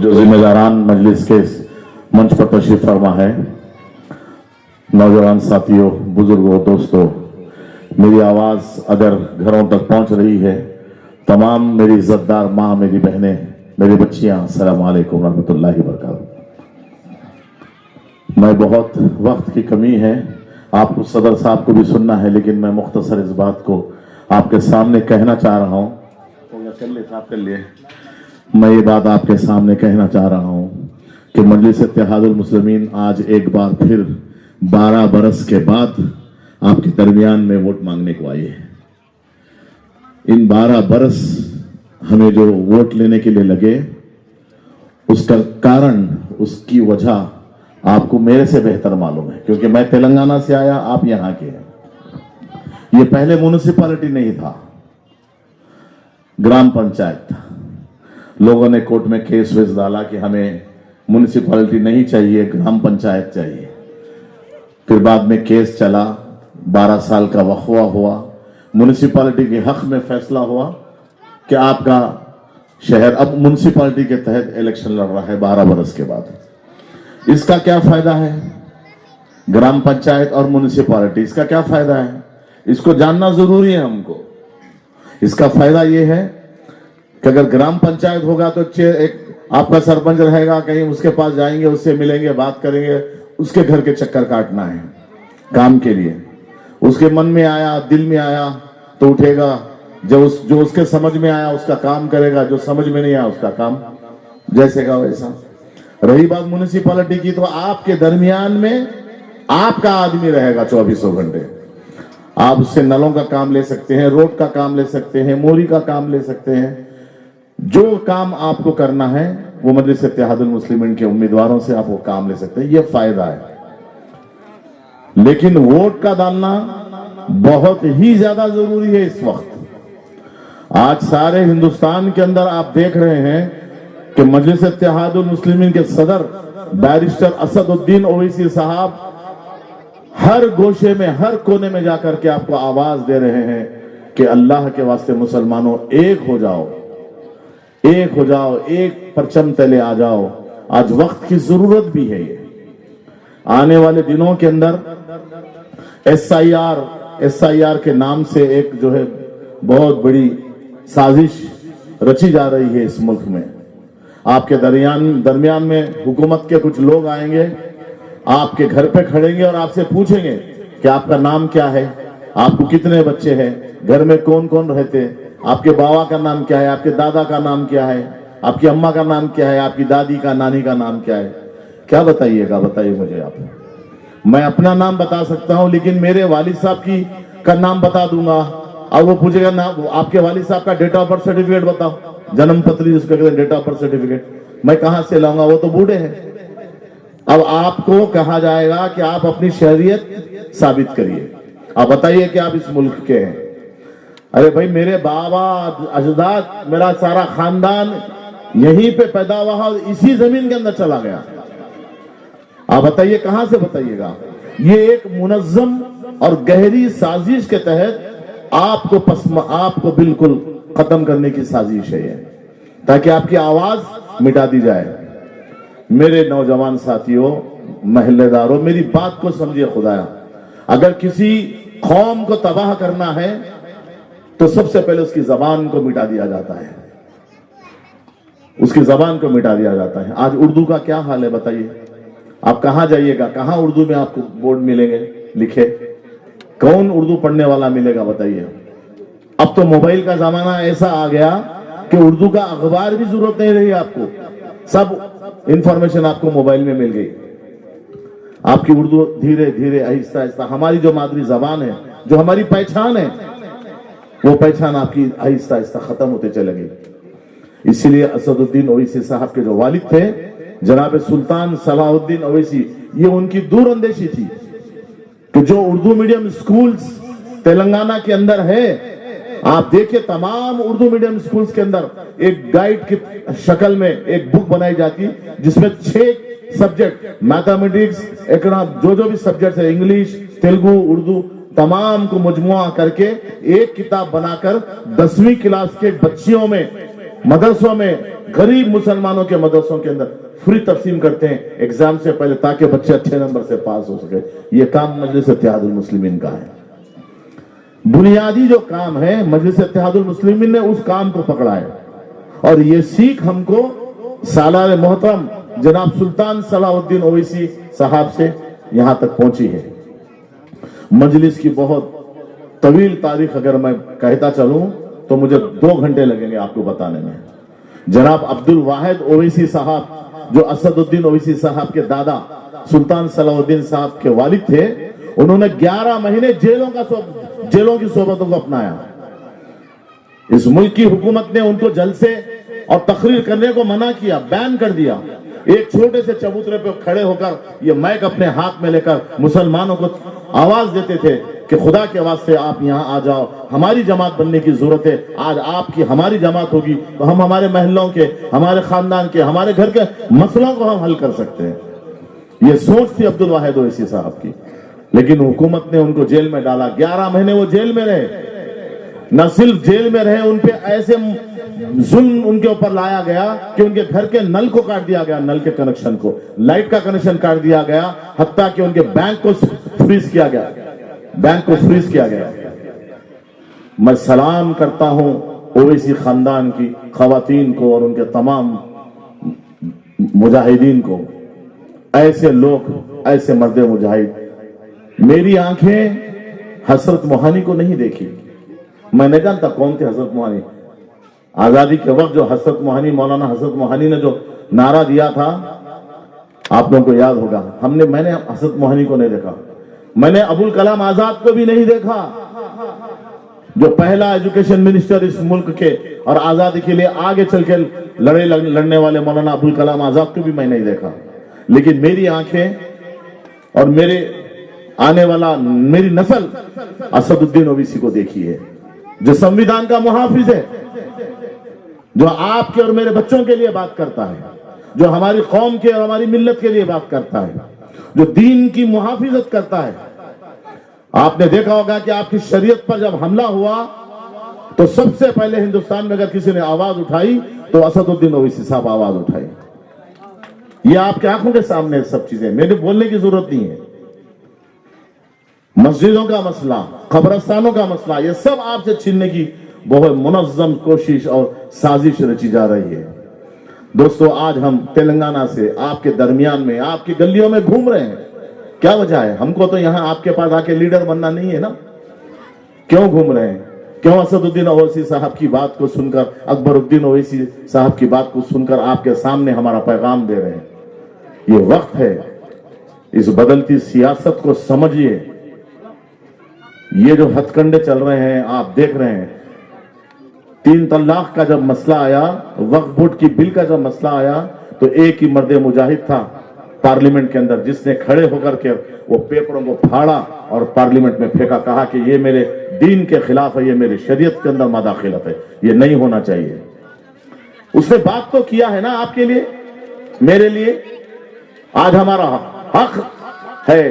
जो जिम्मेदारान मजलिस के मंच पर तशरीफ फरमा है, नौजवान साथियों, बुजुर्गों, दोस्तों, मेरी आवाज अगर घरों तक पहुंच रही है, तमाम मेरी इज्जतदार माँ, मेरी बहनें, मेरी बच्चियां, अस्सलाम वालेकुम रहमतुल्लाहि व बरकातहू। मैं बहुत वक्त की कमी है, आपको सदर साहब को भी सुनना है, लेकिन मैं मुख्तसर इस बात को आपके सामने कहना चाह रहा हूं। कर लिए मैं ये बात आपके सामने कहना चाह रहा हूं कि मजलिस इत्तेहादुल मुस्लिमीन आज एक बार फिर 12 बरस के बाद आपके दरमियान में वोट मांगने को आई है। इन 12 बरस हमें जो वोट लेने के लिए लगे, उसका कारण, उसकी वजह आपको मेरे से बेहतर मालूम है, क्योंकि मैं तेलंगाना से आया, आप यहां के हैं। ये पहले म्युनिसिपैलिटी नहीं था, ग्राम पंचायत था। लोगों ने कोर्ट में केस वेस डाला कि हमें म्युनिसिपैलिटी नहीं चाहिए, ग्राम पंचायत चाहिए। फिर बाद में केस चला, 12 साल का वक़्फ़ा हुआ, म्युनिसिपैलिटी के हक में फैसला हुआ कि आपका शहर अब म्युनिसिपैलिटी के तहत इलेक्शन लड़ रहा है 12 बरस के बाद। इसका क्या फायदा है? ग्राम पंचायत और म्युनिसिपैलिटी, इसका क्या फायदा है? इसको जानना जरूरी है हमको। इसका फायदा यह है कि अगर ग्राम पंचायत होगा तो एक आपका सरपंच रहेगा, कहीं उसके पास जाएंगे, उससे मिलेंगे, बात करेंगे, उसके घर के चक्कर काटना है काम के लिए। उसके मन में आया, दिल में आया तो उठेगा, जो उसके समझ में आया उसका काम करेगा, जो समझ में नहीं आया उसका काम जैसे का वैसा। रही बात म्युनिसिपैलिटी की, तो आपके दरमियान में आपका आदमी रहेगा 24 घंटे। आप उससे नलों का काम ले सकते हैं, रोड का काम ले सकते हैं, मोरी का काम ले सकते हैं। जो काम आपको करना है वो मजलिस इत्तेहादुल मुस्लिमीन के उम्मीदवारों से आप वो काम ले सकते हैं, ये फायदा है। लेकिन वोट का डालना बहुत ही ज्यादा जरूरी है इस वक्त। आज सारे हिंदुस्तान के अंदर आप देख रहे हैं कि मजलिस इत्तेहादुल मुस्लिमीन के सदर बैरिस्टर असदुद्दीन ओवैसी साहब हर गोशे में, हर कोने में जाकर के आपको आवाज दे रहे हैं कि अल्लाह के वास्ते मुसलमानों एक हो जाओ, एक हो जाओ, एक परचम तले आ जाओ। आज वक्त की जरूरत भी है। ये आने वाले दिनों के अंदर एसआईआर के नाम से एक जो है बहुत बड़ी साजिश रची जा रही है इस मुल्क में। आपके दरमियान में हुकूमत के कुछ लोग आएंगे, आपके घर पे खड़ेंगे और आपसे पूछेंगे कि आपका नाम क्या है, आपको कितने बच्चे हैं, घर में कौन कौन रहते, आपके बाबा का नाम क्या है, आपके दादा का नाम क्या है, आपकी अम्मा का नाम क्या है, आपकी दादी का, नानी का नाम क्या है। क्या बताइएगा? बताइए मुझे आप। मैं अपना नाम बता सकता हूं, लेकिन मेरे वालिद साहब का नाम बता दूंगा। और वो पूछेगा ना, आपके वालिद साहब का डेट ऑफ बर्थ सर्टिफिकेट बताओ, जन्म पत्री जिसको कहते हैं, डेट ऑफ बर्थ सर्टिफिकेट मैं कहां से लाऊंगा? वो तो बूढ़े हैं। अब आपको कहा जाएगा कि आप अपनी शहरियत साबित करिए, आप बताइए कि आप इस मुल्क के हैं। अरे भाई, मेरे बाबा अजदाद, मेरा सारा खानदान यहीं पे पैदा हुआ, इसी जमीन के अंदर चला गया। आप बताइए कहां से बताइएगा? ये एक मुनज्जम और गहरी साजिश के तहत आपको बिल्कुल खत्म करने की साजिश है ये, ताकि आपकी आवाज मिटा दी जाए। मेरे नौजवान साथियों, महल्लेदारों, मेरी बात को समझिए खुदाया। अगर किसी कौम को तबाह करना है तो सबसे पहले उसकी जबान को मिटा दिया जाता है, उसकी जबान को मिटा दिया जाता है। आज उर्दू का क्या हाल है बताइए? आप कहां जाइएगा, कहां उर्दू में आपको बोर्ड मिलेंगे लिखे? कौन उर्दू पढ़ने वाला मिलेगा बताइए? अब तो मोबाइल का जमाना ऐसा आ गया कि उर्दू का अखबार भी जरूरत नहीं रही आपको, सब इंफॉर्मेशन आपको मोबाइल में मिल गई। आपकी उर्दू धीरे धीरे, आहिस्ता आहिस्ता, हमारी जो मादरी जबान है, जो हमारी पहचान है, वो पहचान आपकी आहिस्ता आहिस्ता खत्म होते चले गई। इसीलिए असदुद्दीन ओवैसी साहब के जो वालिद थे, जनाब सुल्तान सलाहुद्दीन ओवैसी, ये उनकी दूरअंदेशी थी कि जो उर्दू मीडियम स्कूल्स तेलंगाना के अंदर है, आप देखिए तमाम उर्दू मीडियम स्कूल्स के अंदर एक गाइड की शक्ल में एक बुक बनाई जाती जिसमें 6 सब्जेक्ट, मैथमेटिक्स, जो भी सब्जेक्ट है, इंग्लिश, तेलुगु, उर्दू, तमाम को मजमुआ करके एक किताब बनाकर 10वीं क्लास के बच्चियों में मदरसों में, गरीब मुसलमानों के मदरसों के अंदर फ्री तकसीम करते हैं एग्जाम से पहले, ताकि बच्चे अच्छे नंबर से पास हो सके। ये काम मजलिस इत्तेहादुल मुस्लिमीन का है। बुनियादी जो काम है मजलिस इत्तेहादुल मुस्लिमीन ने उस काम को पकड़ा है, और ये सीख हमको सालार मोहतरम जनाब सुल्तान सलाहुद्दीन ओवैसी साहब से यहां तक पहुंची है। मजलिस की बहुत तवील तारीख अगर मैं कहता चलूं तो मुझे 2 घंटे लगेंगे आपको बताने में। जनाब अब्दुल वाहिद ओवैसी साहब, जो असदुद्दीन ओवैसी साहब के दादा सुल्तान सलाहुद्दीन साहब के वालिद थे, उन्होंने 11 महीने जेलों की सोबतों को अपनाया। इस मुल्क की हुकूमत ने उनको जलसे और तकरीर करने को मना किया, बैन कर दिया। एक छोटे से चबूतरे पे खड़े होकर ये माइक अपने हाथ में लेकर मुसलमानों को आवाज देते थे कि खुदा के वास्ते आप यहाँ आ जाओ, हमारी जमात बनने की जरूरत है। आज आपकी हमारी जमात होगी तो हम हमारे महल्लों के, हमारे खानदान के, हमारे घर के मसलों को हम हल कर सकते हैं। ये सोच थी अब्दुल वाहिद ओवैसी साहब की, लेकिन हुकूमत ने उनको जेल में डाला। 11 महीने वो जेल में रहे। न सिर्फ जेल में रहे, उनपे ऐसे जुल्म उनके ऊपर लाया गया कि उनके घर के नल को काट दिया गया, नल के कनेक्शन को, लाइट का कनेक्शन काट दिया गया, हत्ता कि उनके बैंक को फ्रीज किया गया, बैंक को फ्रीज किया गया। मैं सलाम करता हूं ओवैसी खानदान की खवातीन को और उनके तमाम मुजाहिदीन को। ऐसे लोग, ऐसे मर्द मुजाहिद, मेरी आंखें हजरत मोहानी को नहीं देखी। मैं नहीं जानता कौन थे हजरत मोहानी। आजादी के वक्त जो हजरत मोहानी, मौलाना हजरत मोहानी ने जो नारा दिया था, आप लोगों को याद होगा। मैंने हजरत मोहानी को नहीं देखा, मैंने अबुल कलाम आजाद को भी नहीं देखा, जो पहला एजुकेशन मिनिस्टर इस मुल्क के और आजादी के लिए आगे चल के लड़ने वाले मौलाना अबुल कलाम आजाद को भी मैं नहीं देखा। लेकिन मेरी आंखें और मेरे आने वाला मेरी नस्ल असदुद्दीन ओवैसी को देखी है, जो संविधान का मुहाफिज है, जो आपके और मेरे बच्चों के लिए बात करता है, जो हमारी कौम के और हमारी मिल्लत के लिए बात करता है, जो दीन की मुहाफिजत करता है। आपने देखा होगा कि आपकी शरीयत पर जब हमला हुआ तो सबसे पहले हिंदुस्तान में अगर किसी ने आवाज उठाई तो असदुद्दीन ओवैसी साहब आवाज उठाई। ये आपके आंखों के सामने सब चीजें, मेरे बोलने की जरूरत नहीं है। मस्जिदों का मसला, कब्रस्तानों का मसला, ये सब आपसे छीनने की बहुत मुनज़्ज़म कोशिश और साजिश रची जा रही है। दोस्तों, आज हम तेलंगाना से आपके दरमियान में, आपकी गलियों में घूम रहे हैं। क्या वजह है? हमको तो यहां आपके पास आके लीडर बनना नहीं है ना। क्यों घूम रहे हैं? क्यों असदुद्दीन ओवैसी साहब की बात को सुनकर, अकबरुद्दीन ओवैसी साहब की बात को सुनकर आपके सामने हमारा पैगाम दे रहे हैं? ये वक्त है, इस बदलती सियासत को समझिए। ये जो हथकंडे चल रहे हैं, आप देख रहे हैं। 3 तलाक का जब मसला आया, वक्फ बोर्ड की बिल का जब मसला आया, तो एक ही मर्द मुजाहिद था पार्लियामेंट के अंदर, जिसने खड़े होकर के वो पेपरों को फाड़ा और पार्लियामेंट में फेंका, कहा कि ये मेरे दीन के खिलाफ है, ये मेरी शरीयत के अंदर मदाखिलत है, ये नहीं होना चाहिए। उसने बात तो किया है ना आपके लिए, मेरे लिए। आज हमारा हक है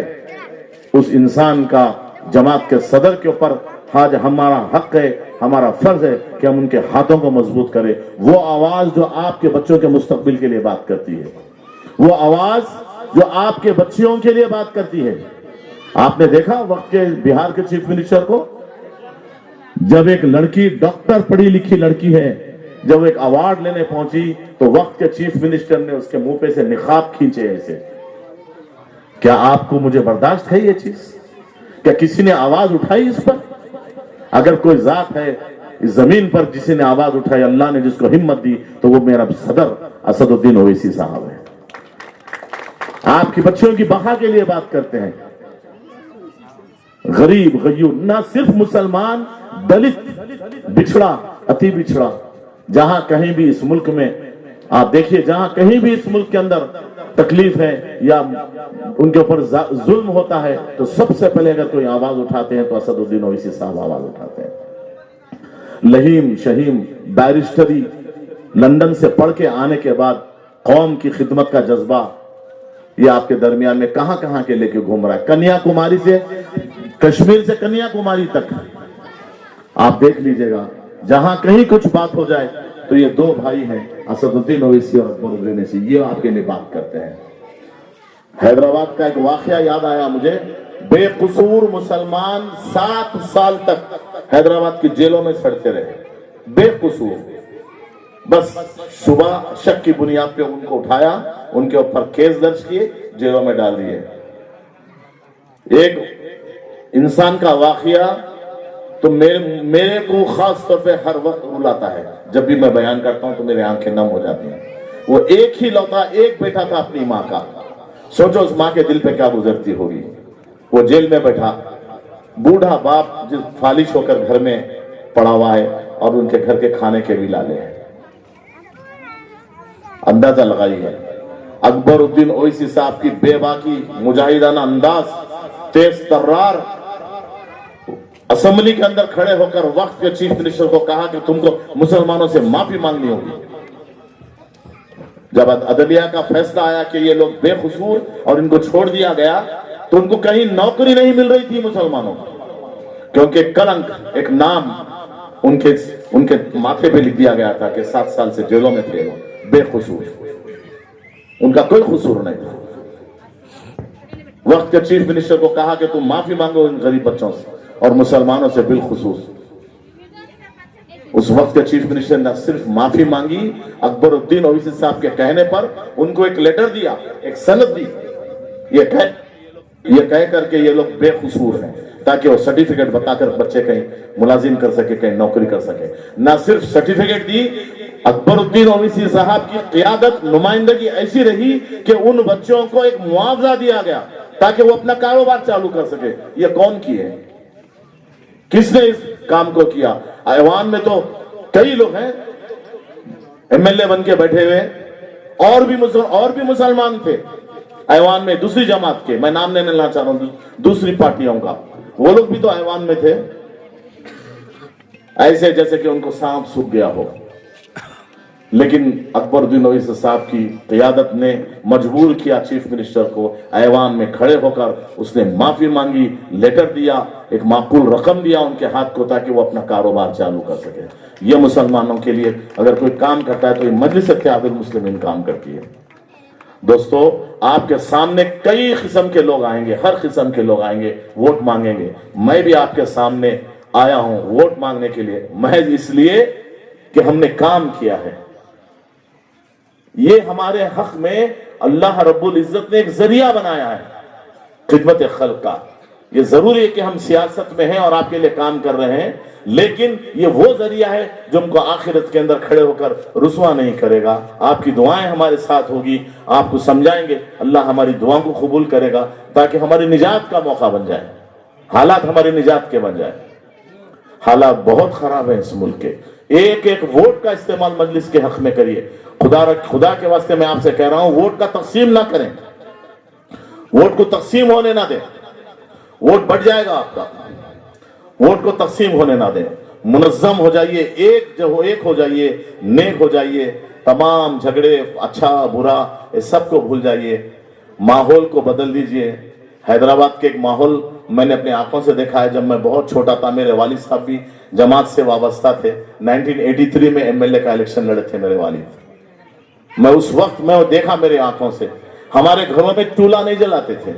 उस इंसान का, जमात के सदर के ऊपर आज हमारा हक है, हमारा फर्ज है कि हम उनके हाथों को मजबूत करें। वो आवाज जो आपके बच्चों के मुस्तकबिल के लिए बात करती है, वो आवाज जो आपके बच्चियों के लिए बात करती है। आपने देखा वक्त के बिहार के चीफ मिनिस्टर को, जब एक लड़की, डॉक्टर पढ़ी लिखी लड़की है, जब एक अवार्ड लेने पहुंची तो वक्त के चीफ मिनिस्टर ने उसके मुंह पे से निकाब खींचे ऐसे। क्या आपको मुझे बर्दाश्त है ये चीज? क्या किसी ने आवाज उठाई इस पर? अगर कोई जात है इस जमीन पर जिसी ने आवाज उठाई, अल्लाह ने जिसको हिम्मत दी, तो वो मेरा सदर असदुद्दीन ओवैसी साहब है। आपकी बच्चियों की बका के लिए बात करते हैं। गरीब गरीब, ना सिर्फ मुसलमान, दलित, बिछड़ा, अति बिछड़ा, जहां कहीं भी इस मुल्क में आप देखिए, जहां कहीं भी इस मुल्क के अंदर तकलीफ है या उनके ऊपर जुल्म होता है, तो सबसे पहले अगर कोई आवाज उठाते हैं तो असदुद्दीन ओवैसी साहब आवाज उठाते हैं। लहीम शहीम बैरिस्टरी लंदन से पढ़ के आने के बाद कौम की खिदमत का जज्बा ये आपके दरमियान में कहां कहां के लेके घूम रहा है। कन्याकुमारी से, कश्मीर से कन्याकुमारी तक आप देख लीजिएगा, जहां कहीं कुछ बात हो जाए तो ये दो भाई हैं, असदुद्दीन ओवैसी और अकबरुद्दीन ओवैसी, ये आपके लिए बात करते हैं। हैदराबाद का एक वाकया याद आया मुझे। बेकसूर मुसलमान 7 साल तक हैदराबाद की जेलों में सड़ते रहे, बेकसूर। बस सुबह शक की बुनियाद पे उनको उठाया, उनके ऊपर केस दर्ज किए, जेलों में डाल दिए। एक इंसान का वाकया तो मेरे को खास तौर पे हर वक्त रुलाता है। जब भी मैं बयान करता हूं तो मेरी आंखें नम हो जाती हैं। वो एक ही लौता एक बेटा था अपनी माँ का। सोचो उस माँ के दिल पे क्या गुजरती होगी। वो जेल में बैठा, बूढ़ा बाप जिस फालिश होकर घर में पड़ा हुआ है और उनके घर के खाने के भी लाले हैं। अंदाजा लगाइए अकबरुद्दीन ओवैसी साहब की बेबाकी, मुजाहिदाना अंदाज, तेज तर्रार, असेंबली के अंदर खड़े होकर वक्त के चीफ मिनिस्टर को कहा कि तुमको मुसलमानों से माफी मांगनी होगी। जब अदलिया का फैसला आया कि ये लोग बेकसूर और इनको छोड़ दिया गया, तो उनको कहीं नौकरी नहीं मिल रही थी मुसलमानों को, क्योंकि कलंक, एक नाम उनके माथे पे लिख दिया गया था कि 7 साल से जेलों में थे, बेकसूर, उनका कोई कसूर नहीं था। वक्त के चीफ मिनिस्टर को कहा कि तुम माफी मांगो इन गरीब बच्चों से और मुसलमानों से बिलखुसूस। उस वक्त के चीफ मिनिस्टर ने सिर्फ माफी मांगी, अकबरुद्दीन ओवैसी साहब के कहने पर उनको एक लेटर दिया, एक सनद दी, ये कह करके ये लोग बेकसूर हैं, ताकि वो सर्टिफिकेट बताकर बच्चे कहीं मुलाजिम कर सके, कहीं नौकरी कर सके। ना सिर्फ सर्टिफिकेट दी, अकबरुद्दीन ओवैसी साहब की क़ियादत, नुमाइंदगी ऐसी रही कि उन बच्चों को एक मुआवजा दिया गया ताकि वो अपना कारोबार चालू कर सके। ये कौन किए, किसने इस काम को किया? ऐवान में तो कई लोग हैं एमएलए बन के बैठे हुए, और भी मुसलमान थे ऐवान में, दूसरी जमात के, मैं नाम नहीं लेना चाह रहा हूं, दूसरी पार्टियों का, वो लोग भी तो ऐवान में थे, ऐसे जैसे कि उनको सांप सूख गया हो। लेकिन अकबरुद्दीन ओवैसी साहब की क़ियादत ने मजबूर किया चीफ मिनिस्टर को, ऐवान में खड़े होकर उसने माफी मांगी, लेटर दिया, एक माकूल रकम दिया उनके हाथ को, ताकि वो अपना कारोबार चालू कर सके। ये मुसलमानों के लिए अगर कोई काम करता है तो ये मजलिस इत्तेहादुल मुस्लिमीन काम करती है। दोस्तों, आपके सामने कई किस्म के लोग आएंगे, हर किस्म के लोग आएंगे, वोट मांगेंगे। मैं भी आपके सामने आया हूं वोट मांगने के लिए, महज इसलिए कि हमने काम किया है। ये हमारे हक में अल्लाह रब्बुल इज्जत ने एक जरिया बनाया है खिदमत खल्क का। ये जरूरी है कि हम सियासत में हैं और आपके लिए काम कर रहे हैं, लेकिन ये वो जरिया है जो हमको आखिरत के अंदर खड़े होकर रुसवा नहीं करेगा। आपकी दुआएं हमारे साथ होगी, आपको समझाएंगे, अल्लाह हमारी दुआओं को कबूल करेगा ताकि हमारी निजात का मौका बन जाए, हालात हमारी निजात के बन जाए। हालात बहुत खराब है इस मुल्क के। एक एक वोट का इस्तेमाल मजलिस के हक में करिए। खुदा के वास्ते मैं आपसे कह रहा हूं, वोट का तकसीम ना करें, वोट को तकसीम होने ना दें, वोट बढ़ जाएगा आपका। वोट को तकसीम होने ना दें, मुनज़्ज़म हो जाइए, एक हो जाइए, नेक हो जाइए, तमाम झगड़े, अच्छा बुरा, ये सबको भूल जाइए, माहौल को बदल दीजिए। हैदराबाद के एक माहौल मैंने अपनी आंखों से देखा है। जब मैं बहुत छोटा था, मेरे वालिद साहब भी जमात से वाबस्ता थे। 1983 में एमएलए का इलेक्शन लड़े थे मेरे वालिद। मैं उस वक्त मैं वो देखा मेरे आंखों से। हमारे घरों में चूल्हा नहीं जलाते थे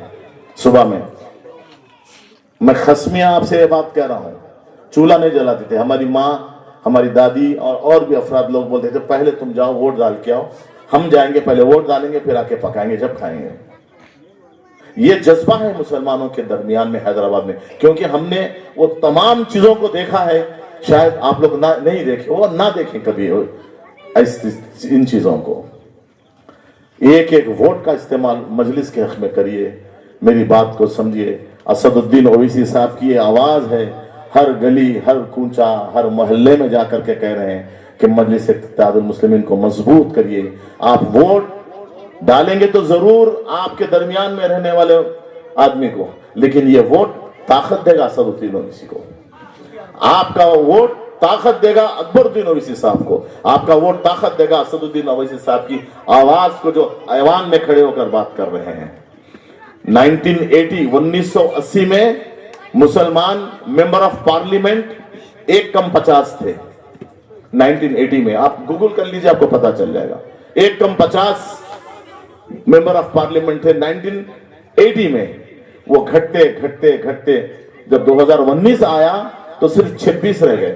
सुबह में, मैं खसमिया आपसे ये बात कह रहा हूं, चूल्हा नहीं जलाते थे। हमारी माँ, हमारी दादी और भी अफराद लोग बोलते थे, पहले तुम जाओ वोट डाल के आओ, हम जाएंगे, पहले वोट डालेंगे, फिर आके पकाएंगे जब खाएंगे। ये जज्बा है मुसलमानों के दरमियान में हैदराबाद में, क्योंकि हमने वो तमाम चीजों को देखा है। शायद आप लोग नहीं देखे, वो ना देखें कभी इन चीजों को। एक एक वोट का इस्तेमाल मजलिस के हक में करिए, मेरी बात को समझिए। असदुद्दीन ओवैसी साहब की ये आवाज है, हर गली, हर कूंचा, हर मोहल्ले में जाकर के कह रहे हैं कि मजलिस इत्तेहादुल मुस्लिमीन को मजबूत करिए। आप वोट डालेंगे तो जरूर आपके दरमियान में रहने वाले आदमी को, लेकिन ये वोट ताकत देगा असदुद्दीन ओवैसी को। आपका वोट ताकत देगा अकबरुद्दीन ओवैसी साहब को, आपका वोट ताकत देगा असदुद्दीन ओवैसी साहब की आवाज को, जो ऐवान में खड़े होकर बात कर रहे हैं। 1980 में मुसलमान मेंबर ऑफ पार्लियामेंट 1 कम 50 थे। 1980 में, आप गूगल कर लीजिए, आपको पता चल जाएगा। 1 मेंबर ऑफ पार्लियामेंट थे 1980 में। वो घटते घटते घटते जब 2019 आया तो सिर्फ 26 रह गए,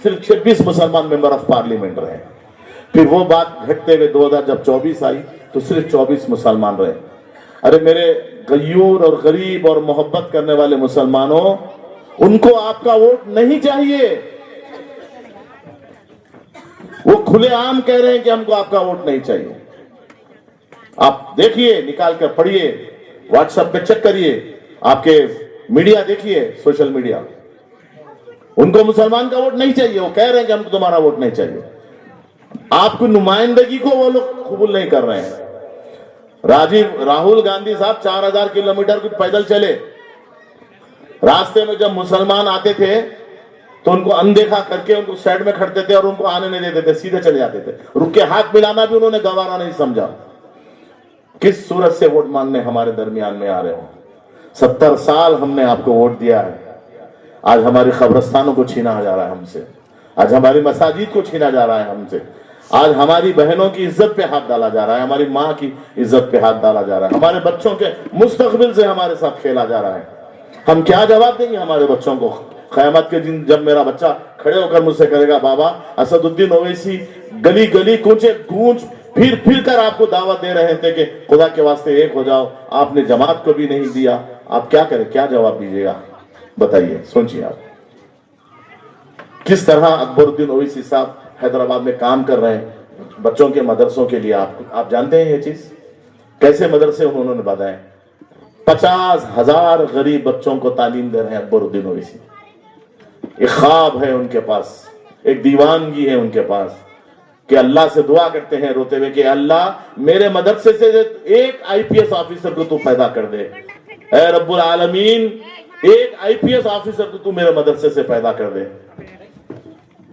सिर्फ 26 मुसलमान मेंबर ऑफ पार्लियामेंट रहे। फिर वो बात घटते हुए 2024 आई तो सिर्फ 24 मुसलमान रहे। अरे मेरे गयूर और गरीब और मोहब्बत करने वाले मुसलमानों, उनको आपका वोट नहीं चाहिए। वो खुलेआम कह रहे हैं कि हमको आपका वोट नहीं चाहिए। आप देखिए, निकाल कर पढ़िए, व्हाट्सएप पे चेक करिए, आपके मीडिया देखिए, सोशल मीडिया, उनको मुसलमान का वोट नहीं चाहिए। वो कह रहे हैं कि हमको तुम्हारा वोट नहीं चाहिए। आपकी नुमाइंदगी को वो लोग कबूल नहीं कर रहे हैं। राहुल गांधी साहब 4000 किलोमीटर कुछ पैदल चले। रास्ते में जब मुसलमान आते थे तो उनको अनदेखा करके उनको साइड में खड़ते थे और उनको आने नहीं देते थे, सीधे चले जाते थे। रुक के हाथ मिलाना भी उन्होंने गवारा नहीं समझा। किस सूरत से वोट मांगने हमारे दरमियान में आ रहे हो? 70 साल हमने आपको वोट दिया है, आज हमारी कब्रिस्तानों को छीना जा रहा है हमसे, आज हमारी मसाजिद को छीना जा रहा है हमसे, आज हमारी बहनों की इज्जत पे हाथ डाला जा रहा है, हमारी माँ की इज्जत पे हाथ डाला जा रहा है, हमारे बच्चों के मुस्तकबिल से हमारे साथ खेला जा रहा है। हम क्या जवाब देंगे हमारे बच्चों को क़यामत के दिन, जब मेरा बच्चा खड़े होकर मुझसे करेगा, बाबा असदुद्दीन ओवैसी गली गली कूचे गूंज फिर फिर कर आपको दावत दे रहे थे कि खुदा के वास्ते एक हो जाओ, आपने जमात को भी नहीं दिया, आप क्या करें? क्या जवाब दीजिएगा? बताइए, सोचिए आप। किस तरह अकबरुद्दीन ओवैसी साहब हैदराबाद में काम कर रहे हैं बच्चों के मदरसों के लिए। आप जानते हैं ये चीज? कैसे मदरसे उन्होंने बताए? 50,000 गरीब बच्चों को तालीम दे रहे हैं अकबरुद्दीन ओवैसी। एक ख्वाब है उनके पास, एक दीवानगी है उनके पास कि अल्लाह से दुआ करते हैं रोते हुए कि अल्लाह मेरे मदरसे से एक आईपीएस ऑफिसर को तू पैदा कर दे, ऐ रब्बुल आलमीन, एक आईपीएस ऑफिसर को तू मेरे मदरसे से पैदा कर दे।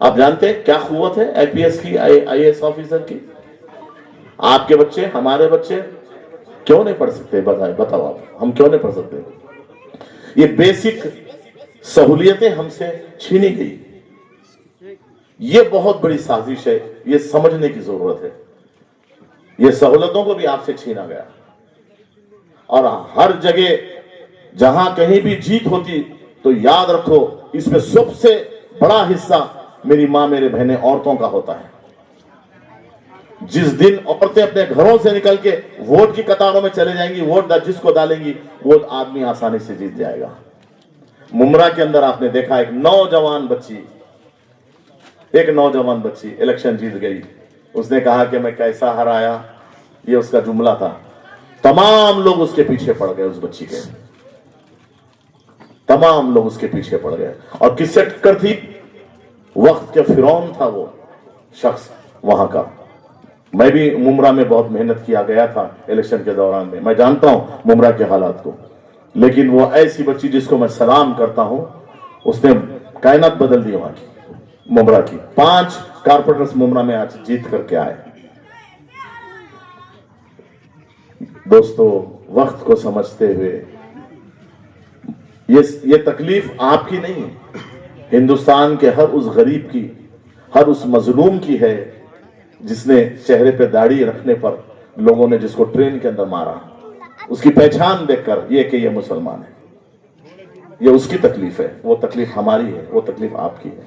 आप जानते हैं क्या कुव्वत है आईपीएस की, आईएएस ऑफिसर की? आपके बच्चे, हमारे बच्चे क्यों नहीं पढ़ सकते? बताओ आप, हम क्यों नहीं पढ़ सकते? ये बेसिक सहूलियतें हमसे छीनी गई। ये बहुत बड़ी साजिश है, ये समझने की जरूरत है। ये सहूलतों को भी आपसे छीना गया और हर जगह जहां कहीं भी जीत होती तो याद रखो इसमें सबसे बड़ा हिस्सा मेरी मां, मेरे बहनें, औरतों का होता है। जिस दिन औरतें अपने घरों से निकल के वोट की कतारों में चले जाएंगी, वोट जिसको डालेंगी वो आदमी आसानी से जीत जाएगा। मुमरा के अंदर आपने देखा एक नौजवान बच्ची इलेक्शन जीत गई। उसने कहा कि मैं कैसा हराया, ये उसका जुमला था। तमाम लोग उसके पीछे पड़ गए, उस बच्ची के तमाम लोग उसके पीछे पड़ गए। और किससे टक्कर थी? वक्त के फिरौन था वो शख्स वहां का। मैं भी मुमरा में बहुत मेहनत किया गया था इलेक्शन के दौरान में, मैं जानता हूं मुमरा के हालात को। लेकिन वो ऐसी बच्ची जिसको मैं सलाम करता हूं, उसने कायनात बदल दी वहां की, मुमरा की। 5 कारपोरेटर्स मुमरा में आज जीत करके आए। दोस्तों, वक्त को समझते हुए, ये तकलीफ आपकी नहीं है, हिंदुस्तान के हर उस गरीब की, हर उस मजलूम की है जिसने चेहरे पे दाढ़ी रखने पर लोगों ने जिसको ट्रेन के अंदर मारा, उसकी पहचान देखकर ये कि ये मुसलमान है। ये उसकी तकलीफ है, वो तकलीफ हमारी है, वो तकलीफ आपकी है।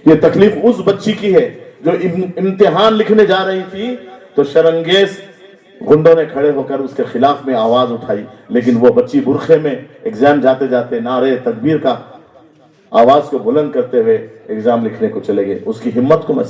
ये तकलीफ उस बच्ची की है जो इम्तिहान लिखने जा रही थी तो शर्मंगेज गुंडों ने खड़े होकर उसके खिलाफ में आवाज उठाई, लेकिन वो बच्ची बुरखे में एग्जाम जाते जाते नारे तकबीर का आवाज को बुलंद करते हुए एग्जाम लिखने को चले गए। उसकी हिम्मत को मैं